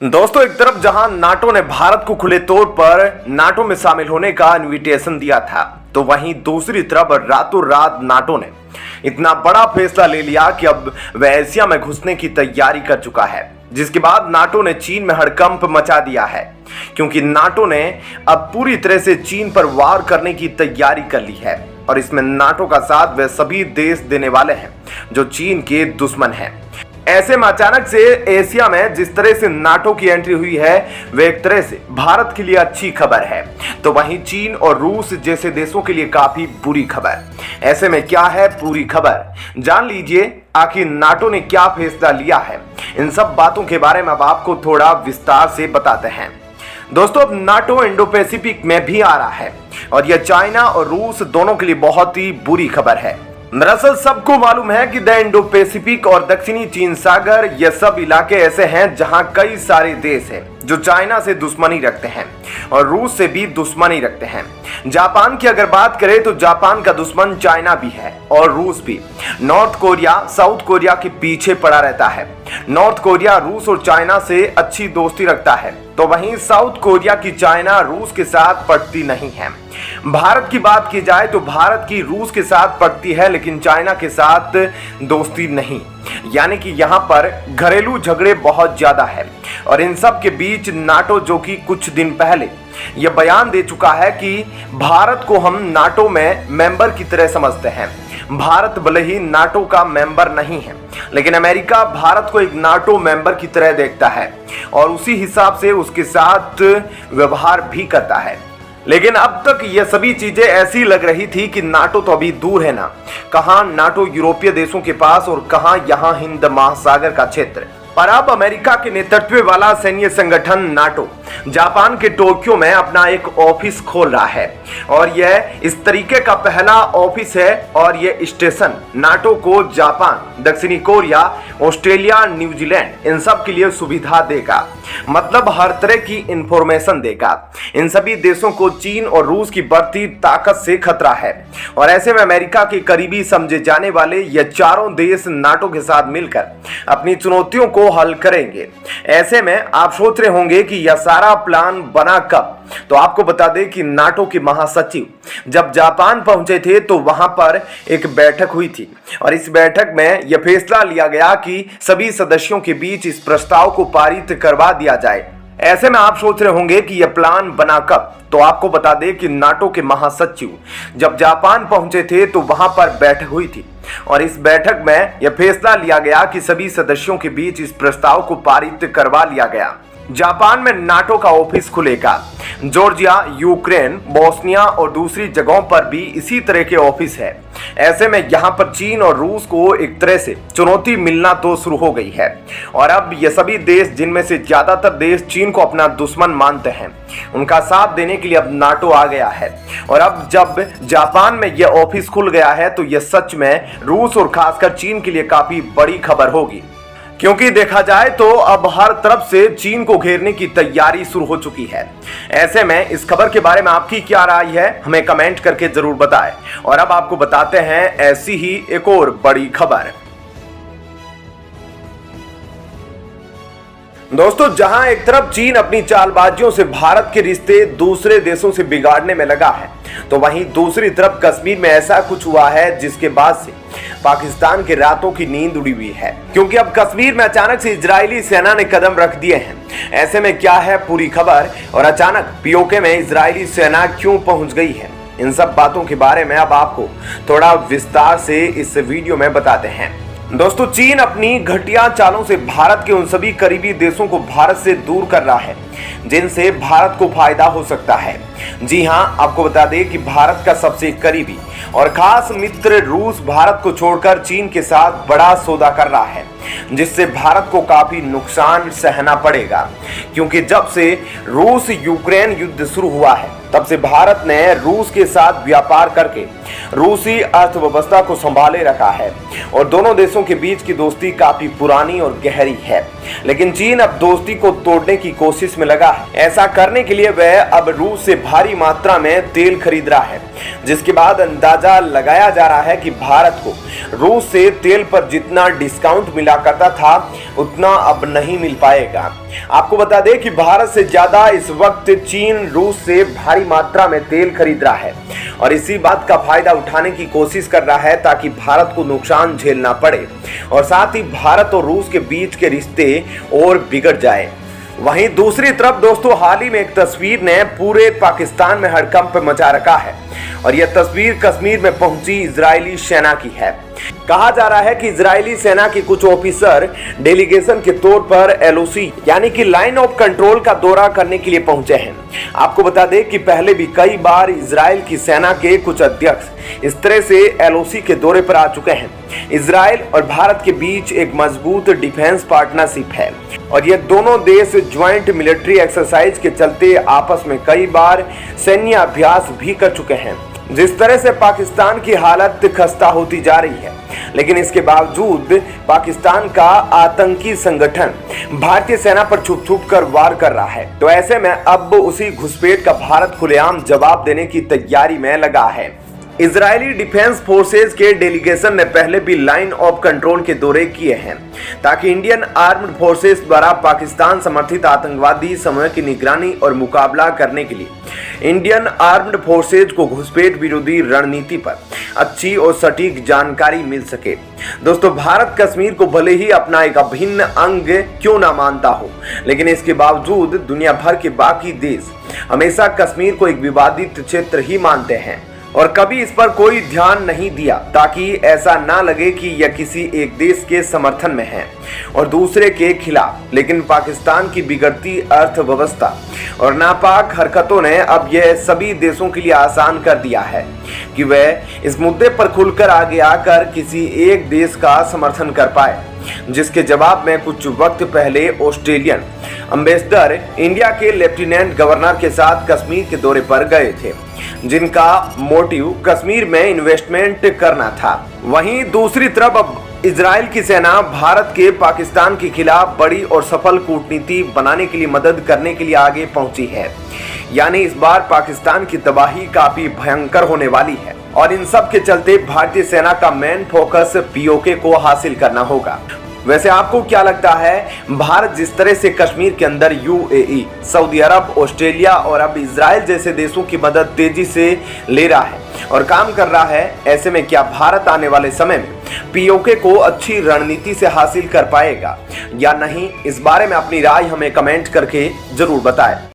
दोस्तों, एक तरफ जहां नाटो ने भारत को खुले तौर पर नाटो में शामिल होने का इनविटेशन दिया था, तो वहीं दूसरी तरफ रातों रात नाटो ने इतना बड़ा फैसला ले लिया कि अब वह एशिया में घुसने की तैयारी कर चुका है, जिसके बाद नाटो ने चीन में हड़कंप मचा दिया है, क्योंकि नाटो ने अब पूरी तरह से चीन पर वार करने की तैयारी कर ली है और इसमें नाटो का साथ वे सभी देश देने वाले हैं जो चीन के दुश्मन हैं। ऐसे में अचानक से एशिया में जिस तरह से नाटो की एंट्री हुई है, वह एक तरह से भारत के लिए अच्छी खबर है, तो वहीं चीन और रूस जैसे देशों के लिए काफी बुरी खबर। ऐसे में क्या है पूरी खबर, जान लीजिए आखिर नाटो ने क्या फैसला लिया है। इन सब बातों के बारे में अब आपको थोड़ा विस्तार से बताते हैं। दोस्तों, अब नाटो इंडो पैसिफिक में भी आ रहा है और यह चाइना और रूस दोनों के लिए बहुत ही बुरी खबर है। दरअसल सबको मालूम है कि द इंडो पैसिफिक और दक्षिणी चीन सागर ये सब इलाके ऐसे हैं जहां कई सारे देश हैं जो चाइना से दुश्मनी रखते हैं और रूस से भी दुश्मनी रखते हैं। जापान की अगर बात करें तो जापान का दुश्मन चाइना भी है और रूस भी। नॉर्थ कोरिया साउथ कोरिया के पीछे पड़ा रहता है। नॉर्थ कोरिया रूस और चाइना से अच्छी दोस्ती रखता है, तो वहीं साउथ कोरिया की चाइना रूस के साथ पटती नहीं है। भारत की बात की जाए तो भारत की रूस के साथ पटती है, लेकिन चाइना के साथ दोस्ती नहीं। यानी कि यहाँ पर घरेलू झगड़े बहुत ज्यादा है और इन सब के बीच नाटो, जो कि कुछ दिन पहले यह बयान दे चुका है कि भारत को हम नाटो में मेंबर की तरह समझते हैं। भारत भले ही नाटो का मेंबर नहीं है, लेकिन अमेरिका भारत को एक नाटो मेंबर की तरह देखता है और उसी हिसाब से उसके साथ व्यवहार भी करता है। लेकिन अब तक ये सभी चीजें ऐसी लग रही थी कि नाटो तो अभी दूर है ना, कहां नाटो यूरोपीय देशों के पास और कहां यहां हिंद महासागर का क्षेत्र। पर अब अमेरिका के नेतृत्व वाला सैन्य संगठन नाटो जापान के टोक्यो में अपना एक ऑफिस खोल रहा है और यह इस तरीके का पहला ऑफिस है और यह स्टेशन नाटो को जापान, दक्षिणी कोरिया, ऑस्ट्रेलिया, न्यूजीलैंड इन सब के लिए सुविधा देगा। मतलब हर तरह की इंफॉर्मेशन देगा। इन सभी देशों को चीन और रूस की बढ़ती ताकत से खतरा है और ऐसे में अमेरिका के करीबी समझे जाने वाले ये चारों देश नाटो के साथ मिलकर अपनी चुनौतियों को हल करेंगे। ऐसे में आप सोच रहे होंगे कि यह सारा प्लान बना कब, तो आपको बता दें कि नाटो के महासचिव जब जापान पहुंचे थे तो वहां पर एक बैठक हुई थी और इस बैठक में यह फैसला लिया गया कि सभी सदस्यों के बीच इस प्रस्ताव को पारित करवा दिया जाए। ऐसे में आप सोच रहे होंगे कि यह प्लान बना कब, तो आपको बता दें कि नाटो के महासचिव जब जापान पहुंचे थे तो वहां पर बैठक हुई थी और इस बैठक में यह फैसला लिया गया कि सभी सदस्यों के बीच इस प्रस्ताव को पारित करवा लिया गया। जापान में नाटो का ऑफिस खुलेगा। जॉर्जिया, यूक्रेन, बोस्निया और दूसरी जगहों पर भी इसी तरह के ऑफिस है। ऐसे में यहाँ पर चीन और रूस को एक तरह से चुनौती मिलना तो शुरू हो गई है और अब ये सभी देश, जिनमें से ज्यादातर देश चीन को अपना दुश्मन मानते हैं, उनका साथ देने के लिए अब नाटो आ गया है। और अब जब जापान में यह ऑफिस खुल गया है तो यह सच में रूस और खासकर चीन के लिए काफी बड़ी खबर होगी, क्योंकि देखा जाए तो अब हर तरफ से चीन को घेरने की तैयारी शुरू हो चुकी है। ऐसे में इस खबर के बारे में आपकी क्या राय है, हमें कमेंट करके जरूर बताएं। और अब आपको बताते हैं ऐसी ही एक और बड़ी खबर। दोस्तों, जहां एक तरफ चीन अपनी चालबाजियों से भारत के रिश्ते दूसरे देशों से बिगाड़ने में लगा है, तो वहीं दूसरी तरफ कश्मीर में ऐसा कुछ हुआ है जिसके बाद से पाकिस्तान के रातों की नींद उड़ी हुई है, क्योंकि अब कश्मीर में अचानक से इजरायली सेना ने कदम रख दिए हैं। ऐसे में क्या है पूरी खबर और अचानक पीओके में इजरायली सेना क्यों पहुंच गई है, इन सब बातों के बारे में अब आपको थोड़ा विस्तार से इस वीडियो में बताते हैं। दोस्तों, चीन अपनी घटिया चालों से भारत के उन सभी करीबी देशों को भारत से दूर कर रहा है जिनसे भारत को फायदा हो सकता है। जी हां, आपको बता दें कि भारत का सबसे करीबी और खास मित्र रूस भारत को छोड़कर चीन के साथ बड़ा सौदा कर रहा है, जिससे भारत को काफी नुकसान सहना पड़ेगा, क्योंकि जब से रूस यूक्रेन युद्ध शुरू हुआ है तब से भारत ने रूस के साथ व्यापार करके रूसी अर्थव्यवस्था को संभाले रखा है और दोनों देशों के बीच की दोस्ती काफी पुरानी और गहरी है। लेकिन चीन अब दोस्ती को तोड़ने की कोशिश में लगा है। ऐसा करने के लिए वह अब रूस से भारी मात्रा में तेल खरीद रहा है, जिसके बाद अंदाजा लगाया जा रहा है कि भारत को रूस से तेल पर जितना डिस्काउंट मिला मिला करता था उतना अब नहीं मिल पाएगा। आपको बता दें कि भारत से ज्यादा इस वक्त चीन रूस से भारी मात्रा में तेल खरीद रहा है और इसी बात का फायदा उठाने की कोशिश कर रहा है ताकि भारत को नुकसान झेलना पड़े और साथ ही भारत और रूस के बीच के रिश्ते और बिगड़ जाए। वहीं दूसरी तरफ दोस्तों, हाल ही में एक तस्वीर ने पूरे पाकिस्तान में हड़कंप मचा रखा है और यह तस्वीर कश्मीर में पहुंची इजरायली सेना की है। कहा जा रहा है कि इजरायली सेना के कुछ ऑफिसर डेलीगेशन के तौर पर एलओसी यानी कि लाइन ऑफ कंट्रोल का दौरा करने के लिए पहुंचे हैं। आपको बता दें कि पहले भी कई बार इजराइल की सेना के कुछ अध्यक्ष इस तरह से एलओसी के दौरे पर आ चुके हैं। इजराइल और भारत के बीच एक मजबूत डिफेंस पार्टनरशिप है और ये दोनों देश ज्वाइंट मिलिट्री एक्सरसाइज के चलते आपस में कई बार सैन्य अभ्यास भी कर चुके हैं। जिस तरह से पाकिस्तान की हालत खस्ता होती जा रही है, लेकिन इसके बावजूद पाकिस्तान का आतंकी संगठन भारतीय सेना पर छुप छुप कर वार कर रहा है। तो ऐसे में अब उसी घुसपैठ का भारत खुलेआम जवाब देने की तैयारी में लगा है। इजरायली डिफेंस फोर्सेज के डेलीगेशन ने पहले भी लाइन ऑफ कंट्रोल के दौरे किए हैं ताकि इंडियन आर्म्ड फोर्सेस द्वारा पाकिस्तान समर्थित आतंकवादी समूह की निगरानी और मुकाबला करने के लिए इंडियन आर्म्ड फोर्सेज को घुसपैठ विरोधी रणनीति पर अच्छी और सटीक जानकारी मिल सके। दोस्तों, भारत कश्मीर को भले ही अपना एक अभिन्न अंग क्यों ना मानता हो, लेकिन इसके बावजूद दुनिया भर के बाकी देश हमेशा कश्मीर को एक विवादित क्षेत्र ही मानते हैं और कभी इस पर कोई ध्यान नहीं दिया ताकि ऐसा ना लगे कि यह किसी एक देश के समर्थन में है और दूसरे के खिलाफ। लेकिन पाकिस्तान की बिगड़ती अर्थव्यवस्था और नापाक हरकतों ने अब यह सभी देशों के लिए आसान कर दिया है कि वह इस मुद्दे पर खुलकर आगे आकर किसी एक देश का समर्थन कर पाए, जिसके जवाब में कुछ वक्त पहले ऑस्ट्रेलियन एम्बेसडर इंडिया के लेफ्टिनेंट गवर्नर के साथ कश्मीर के दौरे पर गए थे, जिनका मोटिव कश्मीर में इन्वेस्टमेंट करना था। वहीं दूसरी तरफ अब इजराइल की सेना भारत के पाकिस्तान के खिलाफ बड़ी और सफल कूटनीति बनाने के लिए मदद करने के लिए आगे पहुंची है। यानी इस बार पाकिस्तान की तबाही काफी भयंकर होने वाली है और इन सब के चलते भारतीय सेना का मेन फोकस पीओके को हासिल करना होगा। वैसे आपको क्या लगता है, भारत जिस तरह से कश्मीर के अंदर यूएई, सऊदी अरब, ऑस्ट्रेलिया और अब इजराइल जैसे देशों की मदद तेजी से ले रहा है और काम कर रहा है, ऐसे में क्या भारत आने वाले समय में पीओके को अच्छी रणनीति से हासिल कर पाएगा या नहीं? इस बारे में अपनी राय हमें कमेंट करके जरूर बताएं।